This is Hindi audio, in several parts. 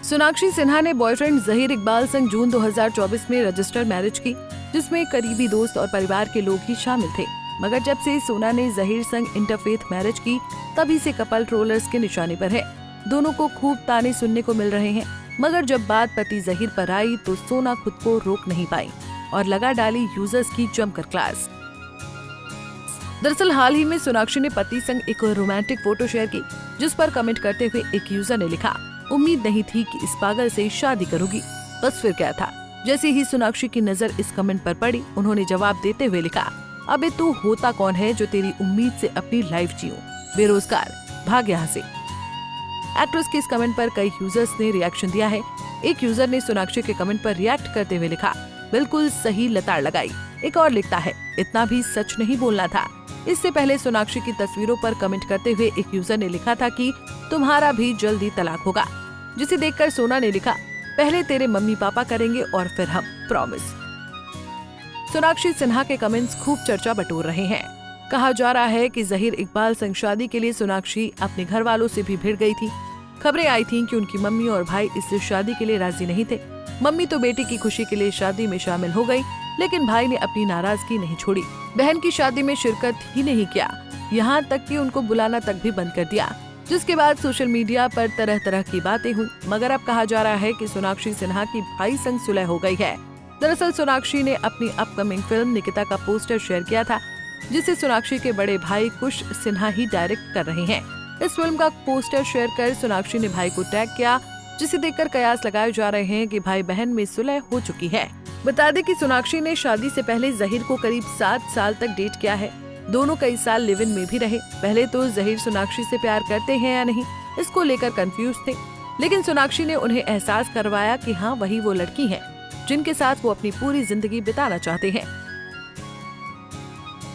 सोनाक्षी सिन्हा ने बॉयफ्रेंड जहीर इकबाल संग जून 2024 में रजिस्टर्ड मैरिज की, जिसमें करीबी दोस्त और परिवार के लोग ही शामिल थे। मगर जब से सोना ने जहीर संग इंटरफेथ मैरिज की, तभी से कपल ट्रोलर्स के निशाने पर है। दोनों को खूब ताने सुनने को मिल रहे हैं, मगर जब बात पति जहीर पर आई तो सोना खुद को रोक नहीं पाई और लगा डाली यूजर्स की जमकर क्लास। दरअसल हाल ही में सोनाक्षी ने पति संग एक रोमांटिक फोटो शेयर की, जिस पर कमेंट करते हुए एक यूजर ने लिखा, उम्मीद नहीं थी कि इस पागल से शादी करोगी, बस फिर क्या था। जैसे ही सोनाक्षी की नजर इस कमेंट पर पड़ी, उन्होंने जवाब देते हुए लिखा, अबे तू होता कौन है जो तेरी उम्मीद से अपनी लाइफ जीऊं, बेरोजगार, भाग यहाँ से। एक्ट्रेस के इस कमेंट पर कई यूजर्स ने रिएक्शन दिया है। एक यूजर ने सोनाक्षी के कमेंट पर रिएक्ट करते हुए लिखा, बिल्कुल सही लताड़ लगाई। एक और लिखता है, इतना भी सच नहीं बोलना था। इससे पहले सोनाक्षी की तस्वीरों पर कमेंट करते हुए एक यूजर ने लिखा था कि तुम्हारा भी जल्दी तलाक होगा, जिसे देखकर सोना ने लिखा, पहले तेरे मम्मी पापा करेंगे और फिर हम, प्रॉमिस। सोनाक्षी सिन्हा के कमेंट्स खूब चर्चा बटोर रहे हैं। कहा जा रहा है कि जहीर इकबाल संग शादी के लिए सोनाक्षी अपने घर वालों से भी भिड़ गई थी। खबरें आई थीं कि उनकी मम्मी और भाई इस शादी के लिए राजी नहीं थे। मम्मी तो बेटी की खुशी के लिए शादी में शामिल हो गई, लेकिन भाई ने अपनी नाराजगी नहीं छोड़ी। बहन की शादी में शिरकत ही नहीं किया, यहाँ तक कि उनको बुलाना तक भी बंद कर दिया, जिसके बाद सोशल मीडिया पर तरह तरह की बातें हुई। मगर अब कहा जा रहा है कि सोनाक्षी सिन्हा की भाई संग सुलह हो गई है। दरअसल सोनाक्षी ने अपनी अपकमिंग फिल्म निकिता का पोस्टर शेयर किया था, जिसे सोनाक्षी के बड़े भाई कुश सिन्हा ही डायरेक्ट कर रहे हैं। इस फिल्म का पोस्टर शेयर कर सोनाक्षी ने भाई को टैग किया, जिसे देखकर कयास लगाए जा रहे हैं कि भाई बहन में सुलह हो चुकी है। बता दें कि सोनाक्षी ने शादी से पहले जहीर को करीब 7 साल तक डेट किया है। दोनों कई साल लिव इन में भी रहे। पहले तो जहीर सोनाक्षी से प्यार करते हैं या नहीं, इसको लेकर कंफ्यूज थे, लेकिन सोनाक्षी ने उन्हें एहसास करवाया कि हाँ, वही वो लड़की है जिनके साथ वो अपनी पूरी जिंदगी बिताना चाहते हैं।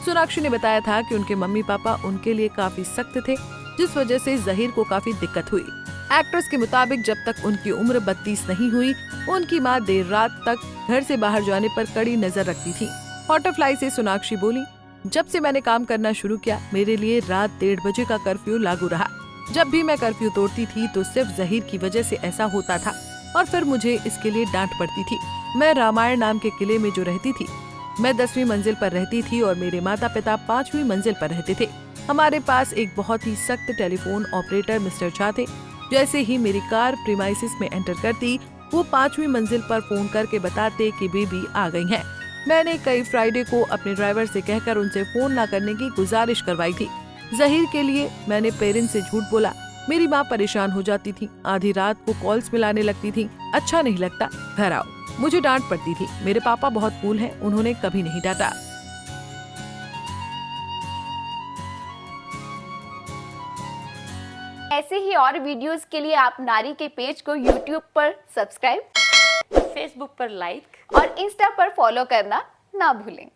सोनाक्षी ने बताया था कि उनके मम्मी पापा उनके लिए काफी सख्त थे, जिस वजह से जहीर को काफी दिक्कत हुई। एक्ट्रेस के मुताबिक जब तक उनकी उम्र 32 नहीं हुई, उनकी मां देर रात तक घर से बाहर जाने पर कड़ी नजर रखती थी। बटरफ्लाई से सोनाक्षी बोली, जब से मैंने काम करना शुरू किया, मेरे लिए रात 1:30 बजे का कर्फ्यू लागू रहा। जब भी मैं कर्फ्यू तोड़ती थी तो सिर्फ जहीर की वजह से ऐसा होता था और फिर मुझे इसके लिए डांट पड़ती थी। मैं रामायण नाम के किले में जो रहती थी, मैं 10वीं मंजिल पर रहती थी और मेरे माता पिता 5वीं मंजिल पर रहते थे। हमारे पास एक बहुत ही सख्त टेलीफोन ऑपरेटर मिस्टर झा थे। जैसे ही मेरी कार प्रीमाइसिस में एंटर करती, वो 5वीं मंजिल पर फोन करके बताते कि बेबी आ गई है। मैंने कई फ्राइडे को अपने ड्राइवर से कहकर उनसे फोन ना करने की गुजारिश करवाई थी। जहीर के लिए मैंने पेरेंट्स से झूठ बोला। मेरी माँ परेशान हो जाती थी, आधी रात को कॉल्स मिलाने लगती थी, अच्छा नहीं लगता, घर आओ। मुझे डांट पड़ती थी। मेरे पापा बहुत कूल हैं, उन्होंने कभी नहीं डांटा। ऐसे ही और वीडियोस के लिए आप नारी के पेज को YouTube पर सब्सक्राइब, फेसबुक पर लाइक और इंस्टा पर फॉलो करना ना भूलें।